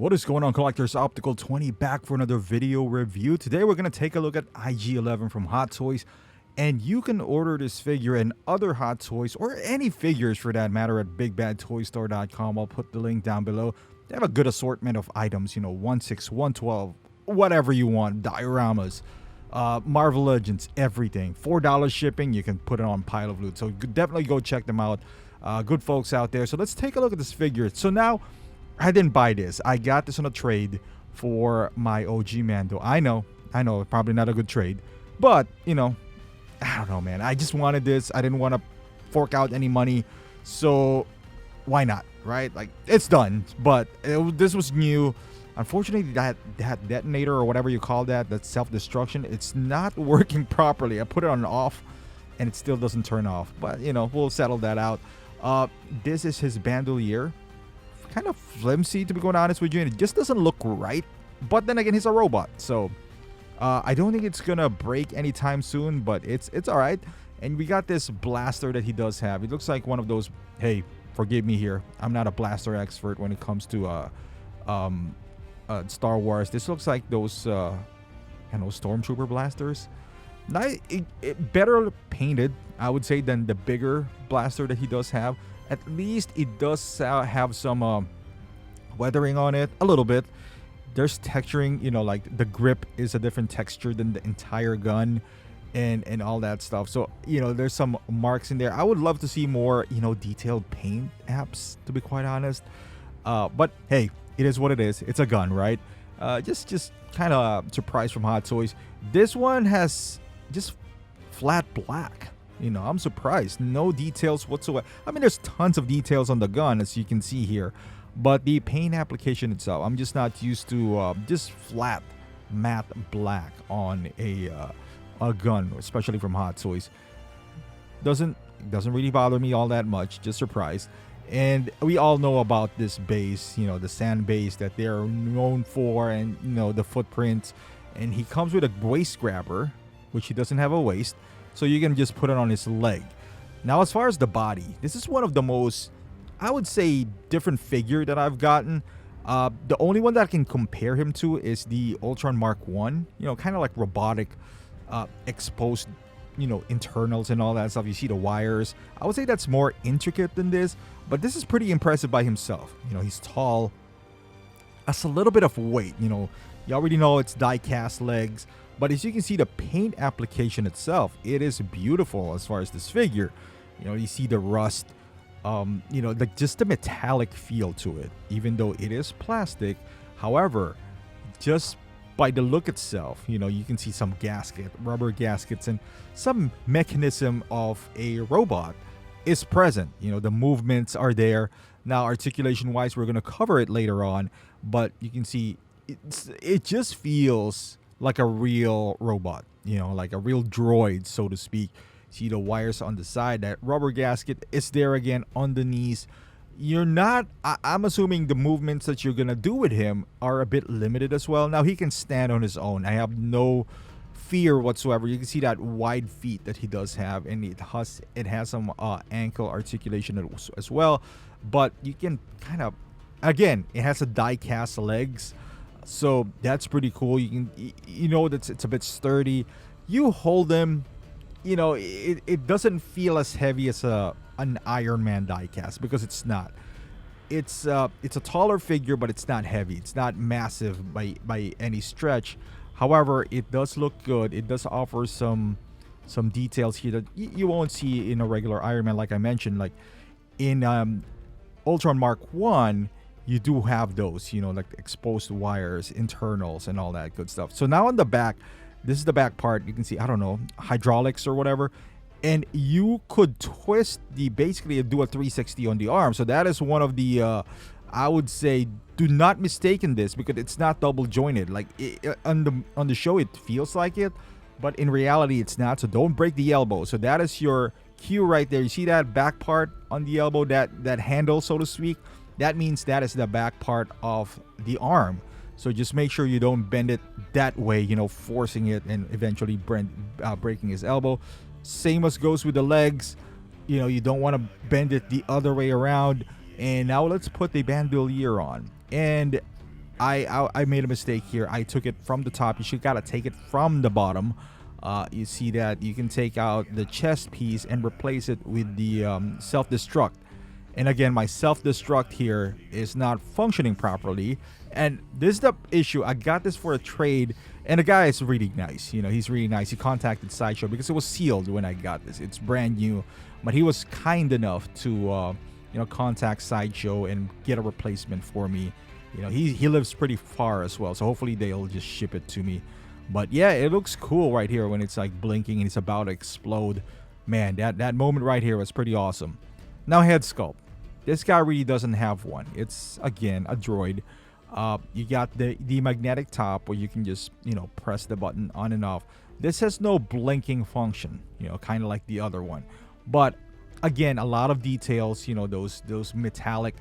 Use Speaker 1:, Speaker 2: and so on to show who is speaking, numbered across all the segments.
Speaker 1: What is going on, collectors? Optical 20 back for another video review. Today we're going to take a look at IG11 from Hot Toys, and you can order this figure and other Hot Toys or any figures for that matter at bigbadtoystore.com. I'll put the link down below. They have a good assortment of items, 1/6, 1/12, whatever you want, dioramas, Marvel Legends, everything. $4 shipping, you can put it on pile of loot. So definitely go check them out. Good folks out there. So let's take a look at this figure. So now, I didn't buy this. I got this on a trade for my OG Mando. I know, probably not a good trade, but I don't know, man. I just wanted this. I didn't want to fork out any money, so why not, right? Like, it's done, but this was new. Unfortunately, that detonator or whatever you call that self-destruction, it's not working properly. I put it on off, and it still doesn't turn off. But we'll settle that out. This is his bandolier. Kind of flimsy, to be quite honest with you, and it just doesn't look right. But then again, he's a robot, so I don't think it's gonna break anytime soon, but it's all right. And we got this blaster that he does have. It looks like one of those, hey, forgive me here, I'm not a blaster expert when it comes to Star Wars. This looks like those stormtrooper blasters. Better painted, I would say, than the bigger blaster that he does have. At least it does have some weathering on it, a little bit. There's texturing, like the grip is a different texture than the entire gun and all that stuff. So, there's some marks in there. I would love to see more, detailed paint apps, to be quite honest. But hey, it is what it is. It's a gun, right? Just kind of surprised from Hot Toys. This one has just flat black. I'm surprised. No details whatsoever. I mean, there's tons of details on the gun, as you can see here, but the paint application itself, I'm just not used to just flat matte black on a gun, especially from Hot Toys. Doesn't really bother me all that much. Just surprised. And we all know about this base, the sand base that they're known for, and the footprints. And he comes with a waist grabber, which he doesn't have a waist. So you can just put it on his leg. Now, as far as the body, this is one of the most, I would say, different figure that I've gotten. The only one that I can compare him to is the Ultron Mark 1. Kind of like robotic, exposed, internals and all that stuff. You see the wires. I would say that's more intricate than this, but this is pretty impressive by himself. He's tall. That's a little bit of weight. You already know it's die-cast legs. But as you can see, the paint application itself, it is beautiful as far as this figure. You see the rust, just the metallic feel to it, even though it is plastic. However, just by the look itself, you can see some rubber gaskets, and some mechanism of a robot is present. The movements are there. Now, articulation-wise, we're going to cover it later on, but you can see it just feels like a real robot, like a real droid, so to speak. See the wires on the side. That rubber gasket is there again on the knees. I'm assuming the movements that you're gonna do with him are a bit limited as well. Now, he can stand on his own. I have no fear whatsoever. You can see that wide feet that he does have, and it has some ankle articulation as well. But you can kind of, again, it has a die-cast legs. So that's pretty cool. You can, that it's a bit sturdy. You hold them, it doesn't feel as heavy as an Iron Man diecast, because it's not. It's a taller figure, but it's not heavy. It's not massive by any stretch. However, it does look good. It does offer some details here that you won't see in a regular Iron Man, like I mentioned. Like in Ultron Mark 1, you do have those, like exposed wires, internals, and all that good stuff. So now on the back, this is the back part. You can see, I don't know, hydraulics or whatever. And you could twist basically do a 360 on the arm. So that is one of the, I would say, do not mistake this, because it's not double jointed. Like on the show, it feels like it, but in reality, it's not. So don't break the elbow. So that is your cue right there. You see that back part on the elbow, that handle, so to speak? That means that is the back part of the arm. So just make sure you don't bend it that way, forcing it and eventually breaking his elbow. Same as goes with the legs. You don't want to bend it the other way around. And now let's put the bandolier on. And I made a mistake here. I took it from the top. You should gotta take it from the bottom. You see that you can take out the chest piece and replace it with the self-destruct. And again, my self-destruct here is not functioning properly. And this is the issue. I got this for a trade, and the guy is really nice. You know, he's really nice. He contacted Sideshow because it was sealed when I got this. It's brand new, but he was kind enough to, you know, contact Sideshow and get a replacement for me. You know, he lives pretty far as well, so hopefully they'll just ship it to me. But yeah, it looks cool right here when it's like blinking and it's about to explode. Man, that moment right here was pretty awesome. Now head sculpt. This guy really doesn't have one. It's, again, a droid. You got the magnetic top where you can just, you know, press the button on and off. This has no blinking function, you know, kind of like the other one. But again, a lot of details, you know, those metallic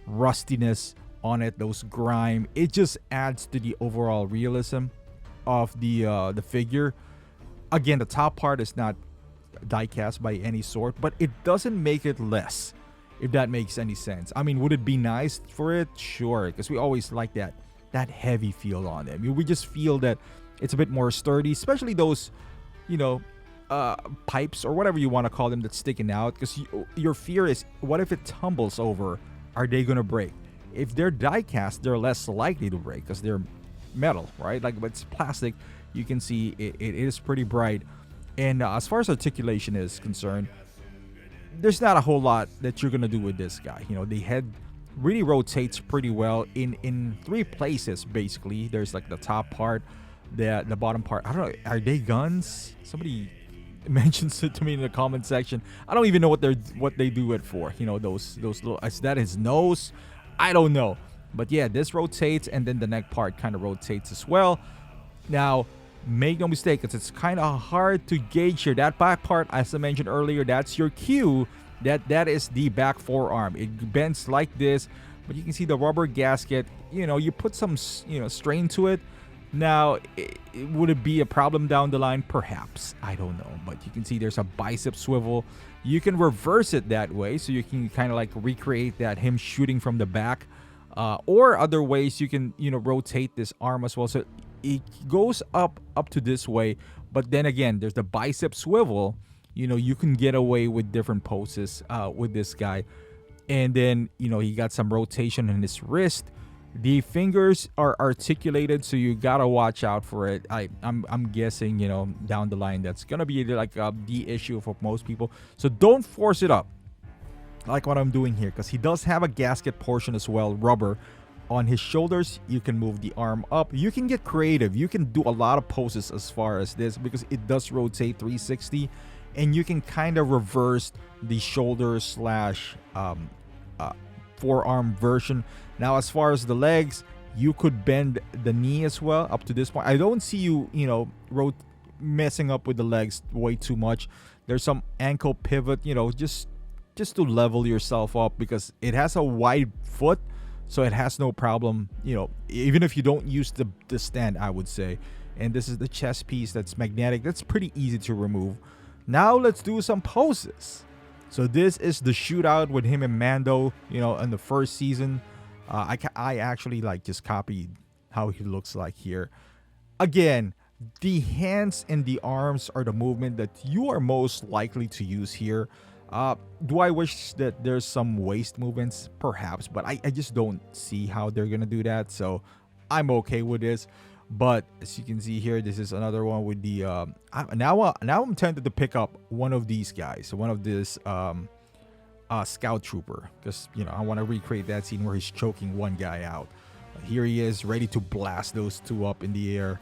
Speaker 1: rustiness on it, those grime. It just adds to the overall realism of the figure. Again, the top part is not die cast by any sort, but it doesn't make it less, if that makes any sense. I mean, would it be nice for it? Sure, because we always like that heavy feel on them. We just feel that it's a bit more sturdy, especially those, you know, pipes or whatever you want to call them that's sticking out, because your fear is, what if it tumbles over? Are they gonna break? If they're die cast, they're less likely to break because they're metal, right? Like, but it's plastic. You can see it is pretty bright. And as far as articulation is concerned, there's not a whole lot that you're gonna do with this guy. You know, the head really rotates pretty well in three places basically. There's like the top part, the bottom part. I don't know, are they guns? Somebody mentions it to me in the comment section. I don't even know what they do it for. You know, those little, is that his nose? I don't know. But yeah, this rotates, and then the neck part kind of rotates as well. Now, make no mistake, it's kind of hard to gauge here. That back part, as I mentioned earlier, that's your cue. That is the back forearm. It bends like this, but you can see the rubber gasket. You know, you put some, you know, strain to it. Now, would it be a problem down the line? Perhaps. I don't know. But you can see there's a bicep swivel. You can reverse it that way, so you can kind of like recreate that, him shooting from the back. Or other ways you can, you know, rotate this arm as well. So it goes up to this way. But then again, there's the bicep swivel. You know, you can get away with different poses with this guy. And then, you know, he got some rotation in his wrist. The fingers are articulated, so you gotta watch out for it. I'm guessing, you know, down the line that's gonna be like the issue for most people. So don't force it up, like what I'm doing here, because he does have a gasket portion as well, rubber on his shoulders. You can move the arm up. You can get creative. You can do a lot of poses as far as this, because it does rotate 360, and you can kind of reverse the shoulder slash forearm version. Now, as far as the legs, you could bend the knee as well up to this point. I don't see you, you know, messing up with the legs way too much. There's some ankle pivot, you know, just to level yourself up, because it has a wide foot, so it has no problem, you know, even if you don't use the stand, I would say. And this is the chest piece that's magnetic. That's pretty easy to remove. Now let's do some poses. So this is the shootout with him and Mando, you know, in the first season. I actually like just copied how he looks like here. Again, the hands and the arms are the movement that you are most likely to use here. Do I wish that there's some waist movements? Perhaps, but I just don't see how they're gonna do that, so I'm okay with this. But as you can see here, this is another one with the now I'm tempted to pick up one of these guys, one of this scout trooper, because, you know, I want to recreate that scene where he's choking one guy out. Here he is, ready to blast those two up in the air.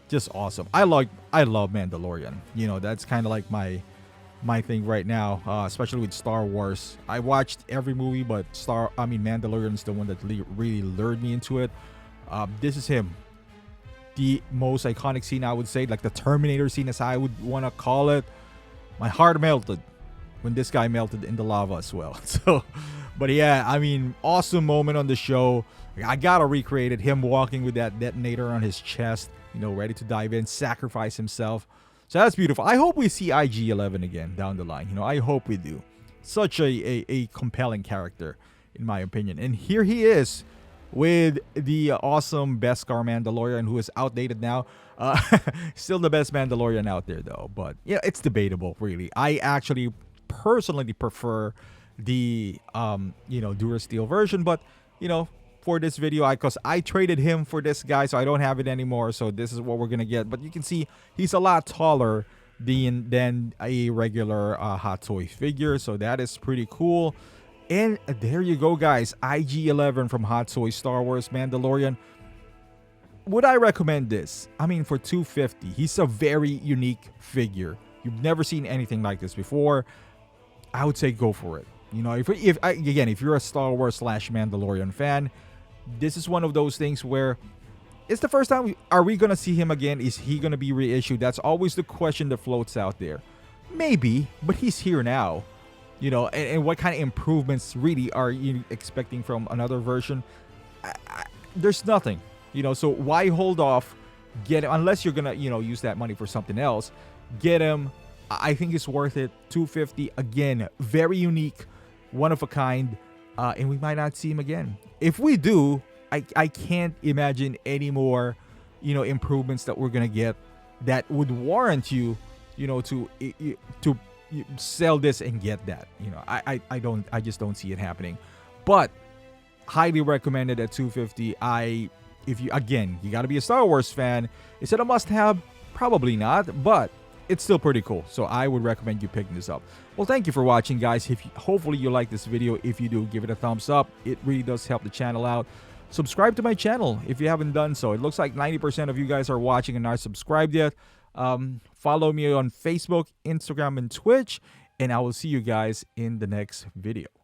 Speaker 1: Just awesome. I love Mandalorian. You know, that's kind of like my thing right now, especially with Star Wars. I watched every movie, but Mandalorian is the one that really lured me into it. This is him. The most iconic scene, I would say, like the Terminator scene, as I would want to call it. My heart melted when this guy melted in the lava as well. So, but yeah, I mean, awesome moment on the show. I gotta recreate it. Him walking with that detonator on his chest, you know, ready to dive in, sacrifice himself. So that's beautiful. I hope we see IG11 again down the line. You know, I hope we do. Such a compelling character, in my opinion. And here he is, with the awesome Beskar Mandalorian, who is outdated now. Still the best Mandalorian out there, though. But yeah, it's debatable, really. I actually personally prefer the Durasteel version, but for this video, because I traded him for this guy, so I don't have it anymore. So this is what we're gonna get. But you can see he's a lot taller than a regular Hot Toy figure, so that is pretty cool. And there you go, guys. IG11 from Hot Toy Star Wars Mandalorian. Would I recommend this? I mean, for $250, he's a very unique figure. You've never seen anything like this before. I would say go for it. If you're a Star Wars / Mandalorian fan, this is one of those things where it's the first time. Are we gonna see him again? Is he gonna be reissued? That's always the question that floats out there. Maybe, but he's here now. And what kind of improvements really are you expecting from another version? There's nothing. So why hold off? Get him, unless you're gonna use that money for something else. Get him. I think it's worth it. $250 again. Very unique, one of a kind, and we might not see him again. If we do, I can't imagine any more improvements that we're gonna get that would warrant you to sell this and get that. I just don't see it happening. But highly recommended at $250. You got to be a Star Wars fan. Is it a must-have? Probably not, but it's still pretty cool. So I would recommend you picking this up. Well, thank you for watching, guys. Hopefully you like this video. If you do, give it a thumbs up. It really does help the channel out. Subscribe to my channel if you haven't done so. It looks like 90% of you guys are watching and not subscribed yet. Follow me on Facebook, Instagram, and Twitch, and I will see you guys in the next video.